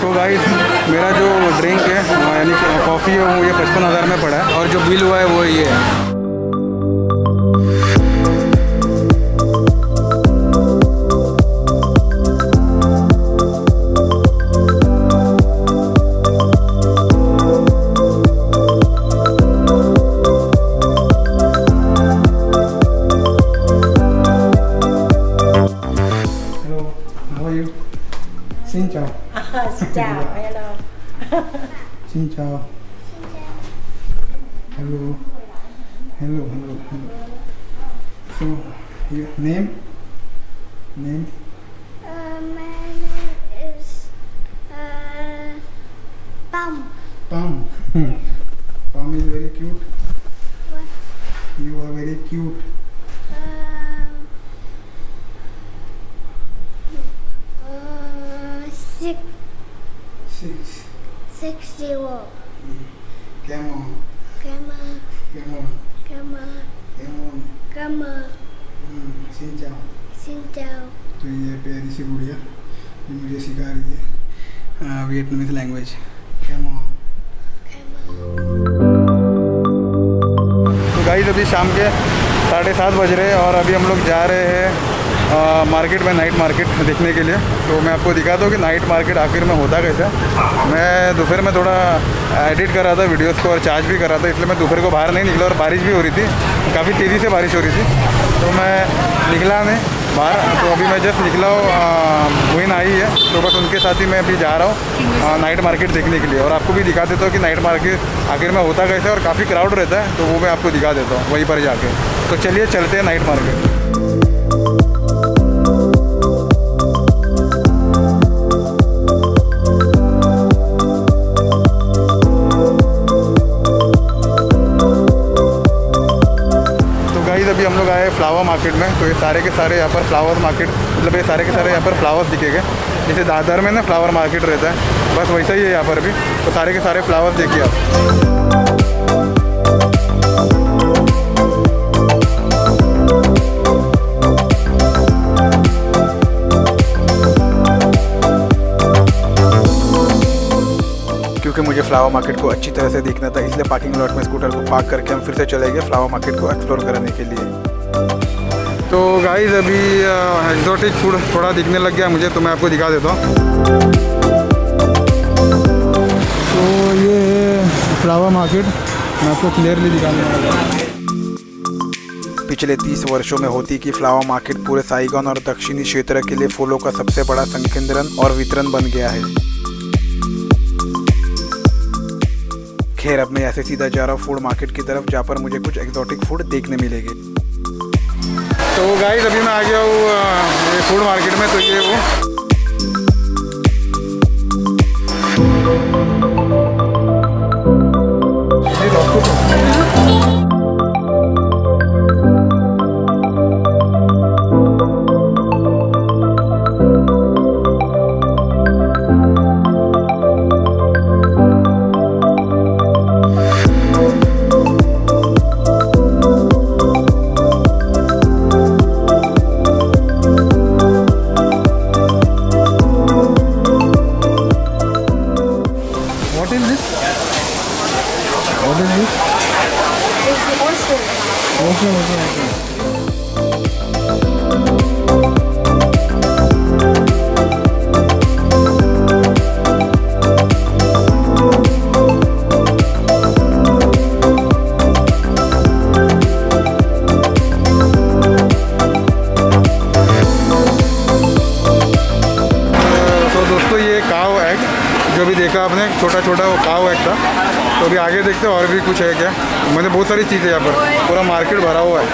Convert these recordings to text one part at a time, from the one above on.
तो गाइस मेरा जो ड्रिंक है यानी कॉफ़ी है वो मुझे 55,000 में पड़ा है और जो बिल हुआ है वो ये है। Xin chào. Xin chào, hello. Xin chào. Hello. Hello, hello, hello. So, your name? Name? My name is Pam. Pam. Pam is very cute. What? You are very cute. Six. 60. Come on. Come on, Come on. come on, Come on. come on. Xin chào. Xin chào. तो ये प्यारी सी गुड़िया जो मुझे सिखा रही है Vietnamese language. Come on. Come on. तो गाइस अभी शाम के 7:30 बज रहे हैं और अभी हम लोग जा रहे हैं मार्केट में, नाइट मार्केट देखने के लिए। तो मैं आपको दिखाता हूँ कि नाइट मार्केट आखिर में होता कैसा। मैं दोपहर में थोड़ा एडिट कर रहा था वीडियोस को और चार्ज भी कर रहा था, इसलिए मैं दोपहर को बाहर नहीं निकला और बारिश भी हो रही थी, काफ़ी तेज़ी से बारिश हो रही थी, तो मैं निकला नहीं बाहर। तो अभी मैं जस्ट निकला हूँ, वही आई है, तो बस उनके साथ ही मैं अभी जा रहा हूँ नाइट मार्केट देखने के लिए। और आपको भी दिखा देता हूँ कि नाइट मार्केट आखिर में होता कैसे और काफ़ी क्राउड रहता है, तो वो मैं आपको दिखा देता हूँ वहीं पर जाके। तो चलिए चलते हैं नाइट मार्केट। अभी हम लोग आए फ्लावर मार्केट में। तो ये सारे के सारे यहाँ पर फ्लावर मार्केट, मतलब ये सारे के सारे यहाँ पर फ्लावर्स दिखेंगे। जैसे दादर में ना फ्लावर मार्केट रहता है, बस वैसा ही है यहाँ पर भी। तो सारे के सारे फ्लावर्स देखिए आप। क्योंकि मुझे फ्लावर मार्केट को अच्छी तरह से देखना था, इसलिए पार्किंग लॉट में स्कूटर को पार्क करके हम फिर से चले गए फ्लावर मार्केट को एक्सप्लोर करने के लिए। तो गाइस अभी एक्जोटिक फूड थोड़ा दिखने लग गया मुझे, तो मैं आपको दिखा देता हूँ। तो ये है फ्लावर मार्केट, मैं आपको क्लियरली दिखाने वाला हूँ। पिछले 30 वर्षों में होती कि फ्लावर मार्केट पूरे साइगोन और दक्षिणी क्षेत्र के लिए फूलों का सबसे बड़ा संकेंद्रण और वितरण बन गया है। खैर अब मैं ऐसे सीधा जा रहा हूँ फूड मार्केट की तरफ, जहाँ पर मुझे कुछ एक्सोटिक फूड देखने मिलेंगे। तो गाइस अभी मैं आ गया हूँ फूड मार्केट में। तो ये वो जो भी देखा आपने छोटा छोटा वो काव एग था। तो अभी आगे देखते हैं और भी कुछ है क्या। मैंने बहुत सारी चीज़ें यहाँ पर, पूरा मार्केट भरा हुआ है।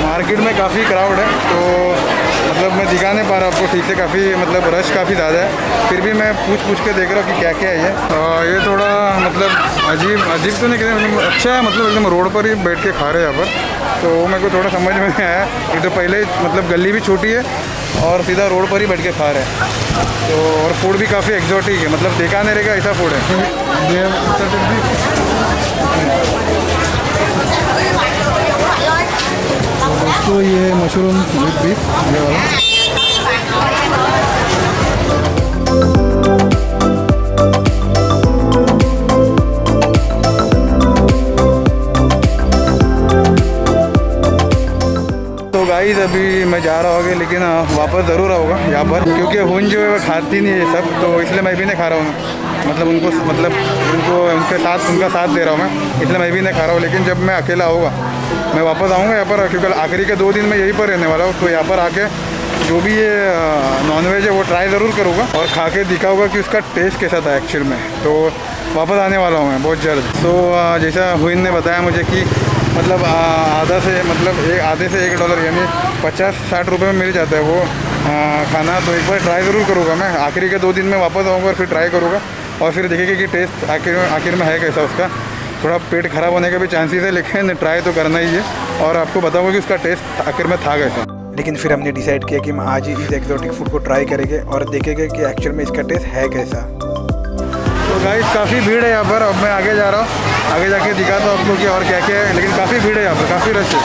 मार्केट में काफ़ी क्राउड है, तो मतलब मैं मतलब दिखा नहीं पा रहा आपको ठीक से, काफ़ी मतलब रश काफ़ी ज़्यादा है। फिर भी मैं पूछ के देख रहा हूँ कि क्या क्या है ये थोड़ा मतलब अजीब तो नहीं कहते, अच्छा है, मतलब एकदम रोड पर ही बैठ के खा रहे हैं यहाँ पर। तो मेरे को थोड़ा समझ में नहीं आया। एक तो पहले मतलब गली भी छोटी है और सीधा रोड पर ही बैठ के खा रहे हैं। तो और फूड भी काफ़ी एक्जॉटिक है, मतलब देखा नहीं रहेगा ऐसा फूड है। तो ये मशरूम विद बीफ ये वाला। तो गाइस अभी मैं जा रहा होगा, लेकिन वापस ज़रूर आऊँगा यहाँ पर, क्योंकि हुन जो है वो खाती नहीं है सब, तो इसलिए मैं भी नहीं खा रहा हूँ। मतलब उनका साथ दे रहा हूँ मैं, इसलिए मैं भी नहीं खा रहा हूँ। लेकिन जब मैं अकेला होगा मैं वापस आऊँगा यहाँ पर, क्योंकि आखिरी के 2 दिन मैं यहीं पर रहने वाला हूँ। तो यहाँ पर आके जो भी ये नॉनवेज है वो ट्राई ज़रूर करूँगा और खा के दिखाऊँगा कि उसका टेस्ट कैसा था एक्चुअल में। तो वापस आने वाला हूँ मैं बहुत जल्द। तो जैसा हुइन ने बताया मुझे कि मतलब आधे से $1 यानी 50-60 रुपये में मिल जाता है वो खाना। तो एक बार ट्राई ज़रूर करूँगा मैं। आखिरी के 2 दिन में वापस आऊँगा और फिर ट्राई करूँगा और फिर देखेंगे कि टेस्ट आखिर में है कैसा उसका। थोड़ा पेट ख़राब होने के भी चांसेस है, लेकिन ट्राई तो करना ही है और आपको बताऊँगा कि उसका टेस्ट आखिर में था कैसा। लेकिन फिर हमने डिसाइड किया कि हम आज ही इस एक्जॉटिक फूड को ट्राई करेंगे और देखेंगे कि एक्चुअल में इसका टेस्ट है कैसा। तो गाइस काफ़ी भीड़ है यहाँ पर। अब मैं आगे जा रहा हूँ, आगे जाके दिखाता हूँ आपको कि और क्या क्या है। लेकिन काफ़ी भीड़ है यहाँ पर, काफ़ी रश है।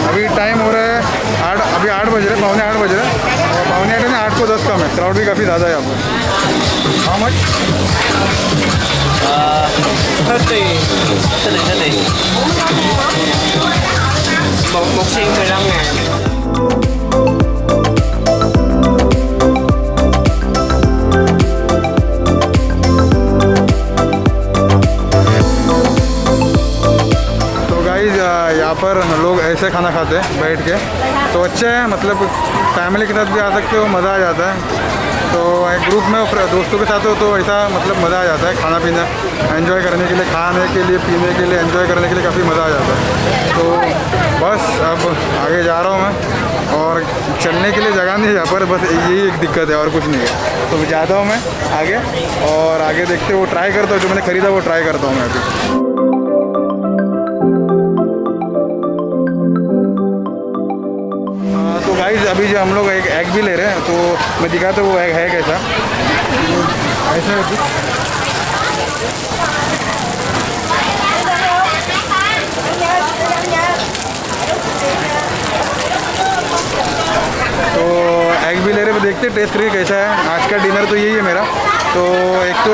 अभी टाइम हो रहा है अभी 8 बज रहे, 7:45 बज रहे हैं और 7:45 नहीं 8 को 10 कम है। क्राउड भी काफ़ी ज़्यादा है यहाँ पर। How much? 30 một xiên 15.000. यहाँ पर लोग ऐसे खाना खाते हैं बैठ के, तो अच्छा है। मतलब फैमिली के साथ भी आ सकते हो, मज़ा आ जाता है। तो एक ग्रुप में दोस्तों के साथ हो तो ऐसा मतलब मज़ा आ जाता है। खाना पीना एंजॉय करने के लिए, खाने के लिए, पीने के लिए, एंजॉय करने के लिए काफ़ी मज़ा आ जाता है। तो बस अब आगे जा रहा हूँ मैं और चलने के लिए जगह नहीं है यहाँ पर, बस यही एक दिक्कत है और कुछ नहीं है। तो जाता हूँ मैं आगे और आगे देखते वो ट्राई करता हूँ, जो मैंने ख़रीदा वो ट्राई करता हूँ मैं अभी। तो गाइस अभी जो हम लोग एक एग भी ले रहे हैं, तो मैं दिखाता हूँ वो एग है कैसा। ऐसा है तो एग भी ले रहे हैं, देखते टेस्ट करके कैसा है। आज का डिनर तो यही है मेरा। तो एक तो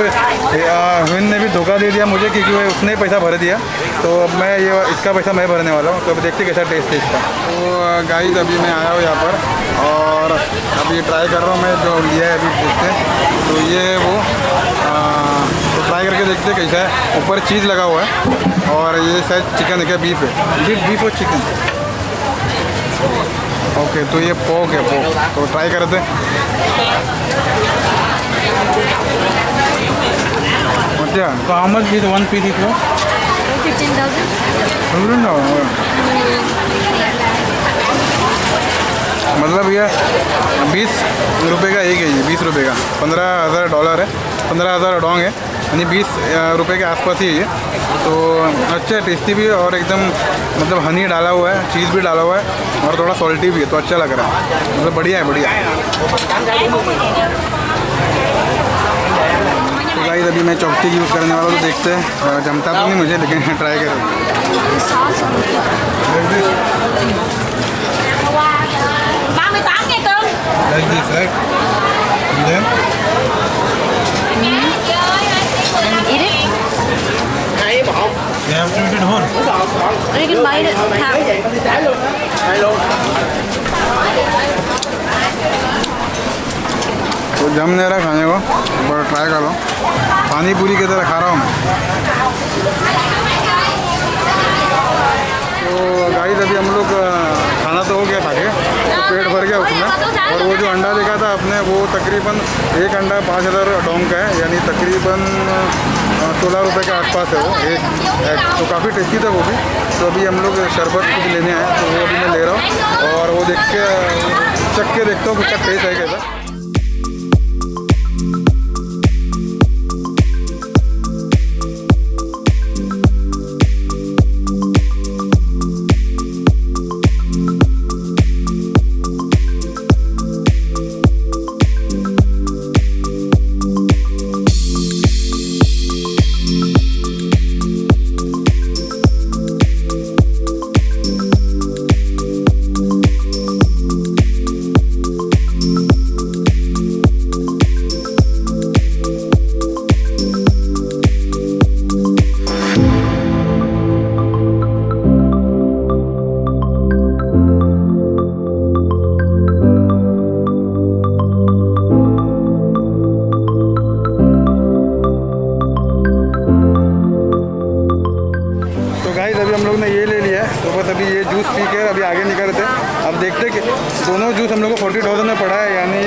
हुइन ने भी धोखा दे दिया मुझे, क्योंकि उसने पैसा भर दिया। तो अब मैं इसका पैसा मैं भरने वाला हूँ। तो अब देखते कैसा टेस्ट है इसका। तो गाइस अभी मैं आया हूँ यहाँ पर और अभी ट्राई कर रहा हूँ मैं जो लिया है अभी देखते। तो ये है वो, तो ट्राई करके देखते कैसा है। ऊपर चीज़ लगा हुआ है और ये शायद चिकन है, क्या बीफ है, बीफ और चिकन। ओके तो ये पोक है, पोक। तो ट्राई करते अच्छा। तो how much with 1 piece is 15,000। मतलब ये 20 रुपये का एक है, ये 20 रुपये का। $15,000 है, 15,000 डोंग है, यानी 20 रुपये के आसपास ही है ये। तो अच्छा टेस्टी भी है और एकदम मतलब हनी डाला हुआ है, चीज़ भी डाला हुआ है और थोड़ा सॉल्टी भी है, तो अच्छा लग रहा है। मतलब बढ़िया है, बढ़िया। तो गाइस अभी मैं चॉपस्टिक यूज़ करने वाला हूँ, तो देखते हैं। जमता तो नहीं मुझे, लेकिन ट्राई करें। Like this, right? And then? Eat it? You have to eat it whole. Or you can bite it half. तो जम नहीं रहा खाने को, पर ट्राई कर लो। पानी पूरी की तरह खा रहा हूँ। तो गाइस अभी हम लोग खाना तो हो गया खा के, तो पेट भर गया उसमें। और वो जो अंडा देखा था आपने, वो तकरीबन एक अंडा 5,000 डोंग का है, यानी तकरीबन 16 रुपये के आसपास है वो एक। तो काफ़ी टेस्टी था वो भी। तो अभी हम लोग शरबत कुछ लेने आए, तो वो अभी मैं ले रहा हूँ और वो देख के चख के देखता हूँ उसका टेस्ट है कैसा। अभी हम लोग ने ये ले लिया है, तो बस अभी ये जूस पी के अभी आगे निकलते हैं। अब देखते कि दोनों जूस हम लोग को 40,000 में पड़ा है, यानी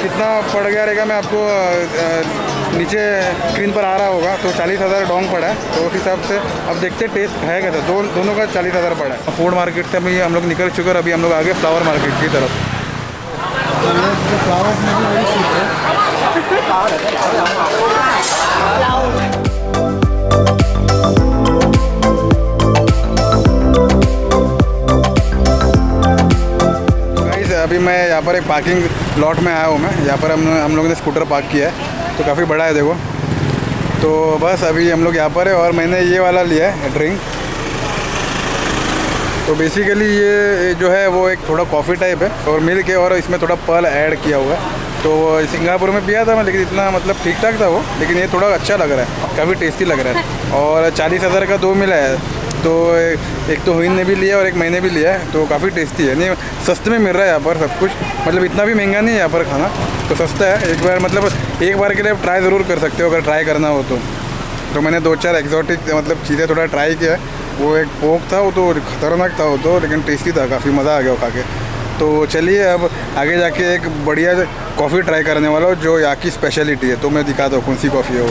कितना पड़ गया रहेगा मैं आपको नीचे स्क्रीन पर आ रहा होगा, तो 40,000 डोंग पड़ा है। तो उस हिसाब से अब देखते टेस्ट है कैसा, दोनों का 40,000 पड़ा है। फूड मार्केट से अभी हम लोग निकल चुके हैं, अभी हम लोग आगे फ्लावर मार्केट की तरफ। फ्लावर्स में भी वही चीज़ है। अभी मैं यहाँ पर एक पार्किंग लॉट में आया हूँ। मैं यहाँ पर हम लोगों ने स्कूटर पार्क किया है, तो काफ़ी बड़ा है देखो। तो बस अभी हम लोग यहाँ पर है और मैंने ये वाला लिया है ड्रिंक। तो बेसिकली ये जो है वो एक थोड़ा कॉफ़ी टाइप है और मिल्क है और इसमें थोड़ा पर्ल ऐड किया हुआ है। तो सिंगापुर में पिया था मैं, लेकिन इतना मतलब ठीक ठाक था वो, लेकिन ये थोड़ा अच्छा लग रहा है, काफ़ी टेस्टी लग रहा है। और 40,000 का 2 मिला है, तो एक तो हुइन ने भी लिया और एक मैंने भी लिया है, तो काफ़ी टेस्टी है। नहीं सस्ते में मिल रहा है यहाँ पर सब कुछ, मतलब इतना भी महंगा नहीं है यहाँ पर खाना, तो सस्ता है। एक बार मतलब एक बार के लिए आप ट्राई ज़रूर कर सकते हो अगर ट्राई करना हो तो मैंने 2-4 एक्जॉटिक मतलब चीज़ें थोड़ा ट्राई किया है। वो एक पोक था, वो तो खतरनाक था वो तो, लेकिन टेस्टी था, काफ़ी मज़ा आ गया वो खा के। तो चलिए अब आगे जाके एक बढ़िया कॉफ़ी ट्राई करने वाला हूँ जो यहाँ की स्पेशलिटी है, तो मैं दिखाता हूँ कौन सी कॉफ़ी है वो।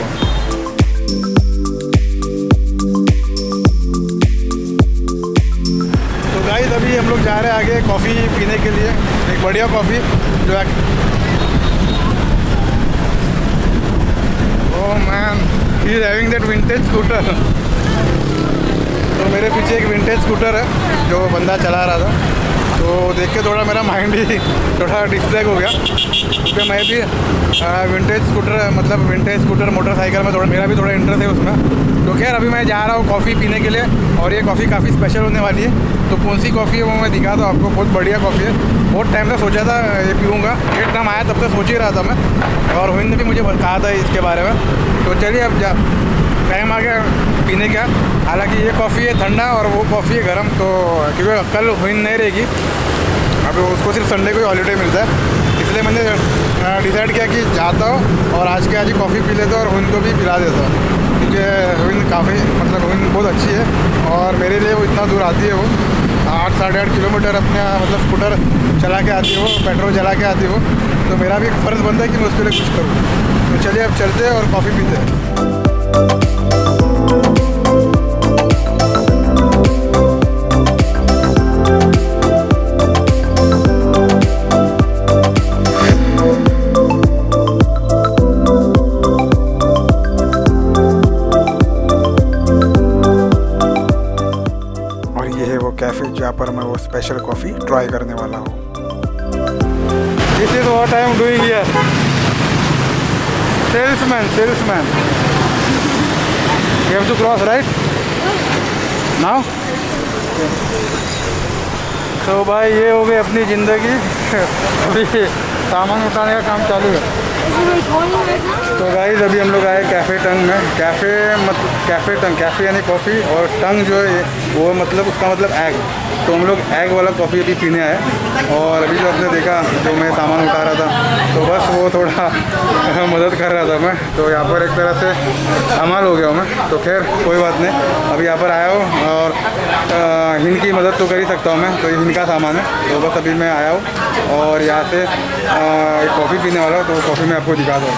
गाइस अभी हम लोग जा रहे हैं आगे कॉफ़ी पीने के लिए, एक बढ़िया कॉफ़ी जो oh man he is having that vintage scooter. तो मेरे पीछे एक विंटेज स्कूटर है जो बंदा चला रहा था, तो देख के थोड़ा मेरा माइंड ही थोड़ा डिस्ट्रैक्ट हो गया, क्योंकि मैं भी विंटेज स्कूटर मतलब विंटेज स्कूटर मोटरसाइकिल में थोड़ा मेरा भी थोड़ा इंटरेस्ट है उसमें। तो खैर अभी मैं जा रहा हूँ कॉफ़ी पीने के लिए और ये कॉफ़ी काफ़ी स्पेशल होने वाली है। तो कौन सी कॉफ़ी है वो मैं दिखाता हूँ आपको, बहुत बढ़िया कॉफ़ी है। बहुत टाइम से सोचा था ये पीऊँगा, एकदम आया तब से सोच ही रहा था मैं, और हुइन ने भी मुझे कहा था इसके बारे में। तो चलिए अब टाइम आ गया पीने का। हालांकि ये कॉफ़ी है ठंडा और वो कॉफ़ी है गर्म, तो क्योंकि कल हुइन नहीं रहेगी, अब उसको सिर्फ संडे को ही हॉलीडे मिलता है, इसलिए मैंने डिसाइड किया कि जाता हूँ और आज के आज ही कॉफ़ी पी लेता हूँ और हुइन को भी पिला देता हूँ, क्योंकि हुइन काफ़ी मतलब हुइन बहुत अच्छी है और मेरे लिए वो इतना दूर आती है, वो 8-8.5 किलोमीटर अपने मतलब स्कूटर चला के आती है वो, पेट्रोल चला के आती है वो। तो मेरा भी एक फ़र्ज़ बनता है कि मैं उसके लिए कुछ करूँ। तो चलिए अब चलते हैं और कॉफ़ी पीते हैं। कैफ़े जहाँ पर मैं वो स्पेशल कॉफ़ी ट्राई करने वाला हूँ। This is what I am doing here. Salesman you have to cross right now. तो भाई ये हो गई अपनी ज़िंदगी अभी सामान उठाने का काम चालू है। तो गाइस अभी हम लोग आए कैफ़े टंग में। कैफ़े टंग, कैफ़े यानी कॉफ़ी और टंग जो है वो मतलब उसका मतलब एग। तो हम लोग एग वाला कॉफ़ी अभी पीने आए, और अभी जो आपने देखा जो मैं सामान उठा रहा था, तो बस वो थोड़ा मदद कर रहा था मैं, तो यहाँ पर एक तरह से हमाल हो गया हूँ मैं। तो खैर कोई बात नहीं, अभी यहाँ पर आया हूँ और हिन की मदद तो कर ही सकता हूँ मैं, तो ये हिन का सामान है। तो बस अभी मैं आया हूँ और यहाँ से एक कॉफ़ी पीने वाला हूँ, तो कॉफ़ी मैं आपको दिखा दूँ।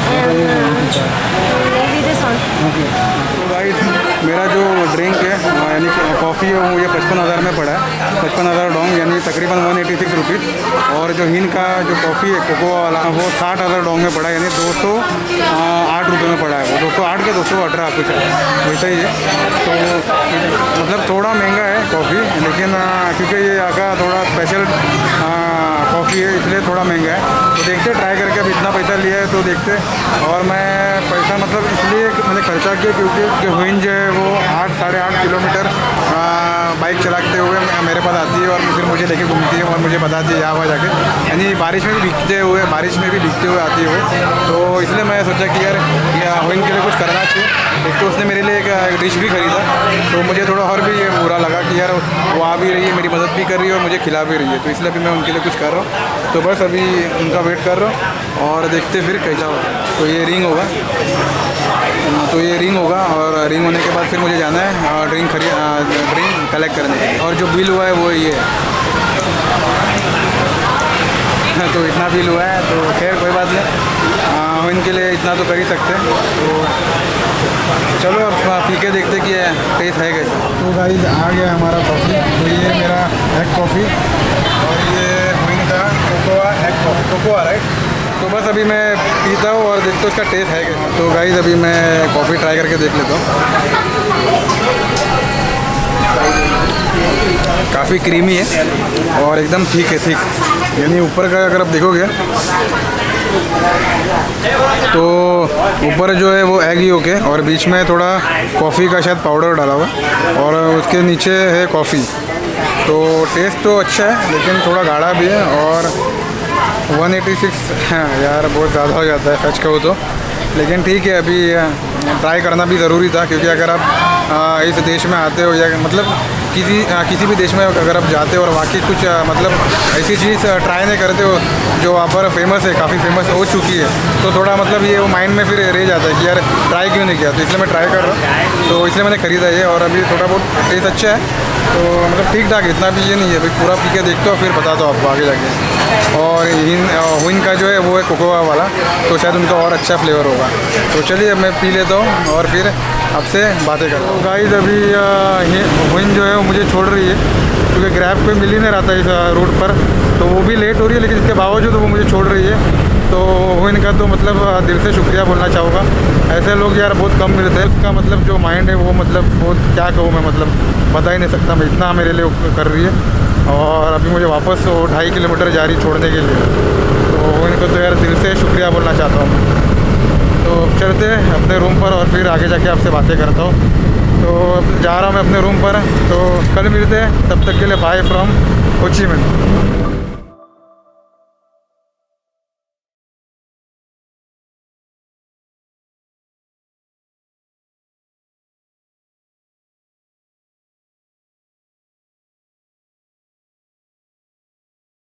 and maybe this one. तो गाइस मेरा जो ड्रिंक है यानी कॉफ़ी है वो ये 55,000 में पड़ा है। 55,000 डोंग यानी तकरीबन 186 रुपीज़। और जो हिन का जो कॉफ़ी है कोकोआ वाला वो 60,000 डोंग में पड़ा है, यानी 208 रुपये में पड़ा है। वो 208 के 218 कुछ है वैसा ही है। तो मतलब थोड़ा महंगा है कॉफ़ी, लेकिन क्योंकि ये यहाँ का थोड़ा स्पेशल कॉफ़ी है इसलिए थोड़ा महंगा है। तो देखते ट्राई करके अब इतना पैसा लिया है तो देखते। और मैं पैसा मतलब इसलिए मैंने खर्चा किया क्योंकि जो हुइन जो है वो 8-8.5 किलोमीटर बाइक चलाते हुए मेरे पास आती है और फिर मुझे लेके घूमती है और मुझे बताती है यहाँ जाके, यानी बारिश में भी भीगते हुए आती है वो। तो इसलिए मैं सोचा कि यार हुइन के लिए कुछ करना चाहिए। एक तो उसने मेरे लिए एक डिश भी ख़रीदा, तो मुझे थोड़ा और भी ये बुरा लगा कि यार वो आ भी रही है, मेरी मदद भी कर रही है और मुझे खिला भी रही है। तो इसलिए अभी मैं उनके लिए कुछ कर रहा हूँ। तो बस अभी उनका वेट कर रहा हूँ और देखते फिर कैसा होगा। तो ये रिंग होगा, और रिंग होने के बाद फिर मुझे जाना है ड्रिंक कलेक्ट करने के लिए। और जो बिल हुआ है वो ये है। तो इतना बिल हुआ है तो खैर कोई बात नहीं, इनके लिए इतना तो कर ही सकते हैं। तो चलो अब पी के देखते कि टेस्ट है कैसा। तो गाइस आ गया हमारा कॉफ़ी। तो ये मेरा एग कॉफ़ी और ये इनका cocoa egg coffee, cocoa right. तो बस अभी मैं पीता हूँ और देखता हूँ उसका टेस्ट है कैसा। तो गाइस अभी मैं कॉफ़ी ट्राई करके देख लेता हूँ। काफ़ी क्रीमी है और एकदम ठीक है, यानी ऊपर का अगर आप देखोगे तो ऊपर जो है वो एग योक है और बीच में थोड़ा कॉफ़ी का शायद पाउडर डाला हुआ और उसके नीचे है कॉफ़ी। तो टेस्ट तो अच्छा है लेकिन थोड़ा गाढ़ा भी है। और 186 यार बहुत ज़्यादा हो जाता है सच कहूँ तो, लेकिन ठीक है अभी ट्राई करना भी ज़रूरी था। क्योंकि अगर आप इस देश में आते हो या मतलब किसी भी देश में अगर आप जाते हो और वाकई कुछ मतलब ऐसी चीज़ ट्राई नहीं करते हो जो वहाँ पर फेमस है, काफ़ी फेमस हो चुकी है, तो थोड़ा मतलब ये वो माइंड में फिर रह जाता है कि यार ट्राई क्यों नहीं किया। तो इसलिए मैं ट्राई कर रहा हूँ, तो इसलिए मैंने ख़रीदा ये। और अभी थोड़ा बहुत टेस्ट अच्छा है, तो मतलब ठीक ठाक, इतना भी ये नहीं है। भाई पूरा पी के देखते हो फिर बताता हूँ आपको आगे जाके। और हुइन का जो है वो है कोकोआ वाला, तो शायद उनका और अच्छा फ्लेवर होगा। तो चलिए अब मैं पी लेता हूँ और फिर आपसे बातें करता हूँ। गाइस अभी हुइन जो है वो मुझे छोड़ रही है क्योंकि ग्रैब पे मिल ही नहीं रहा था इस रूट पर, तो वो भी लेट हो रही है, लेकिन इसके बावजूद वो मुझे छोड़ रही है। तो हुइन का तो मतलब दिल से शुक्रिया बोलना चाहूँगा। ऐसे लोग यार बहुत कम मिलते हैं। उसका मतलब जो माइंड है वो मतलब बहुत क्या कहूँ मैं, मतलब बता ही नहीं सकता मैं, इतना मेरे लिए कर रही है। और अभी मुझे वापस वो 2.5 किलोमीटर जा रही छोड़ने के लिए, तो इनको तो यार दिल से शुक्रिया बोलना चाहता हूँ। तो चलते हैं अपने रूम पर और फिर आगे जाके आपसे बातें करता हूँ। तो अब जा रहा हूँ मैं अपने रूम पर, तो कल मिलते हैं, तब तक के लिए बाय फ्रॉम हो ची मिन्ह।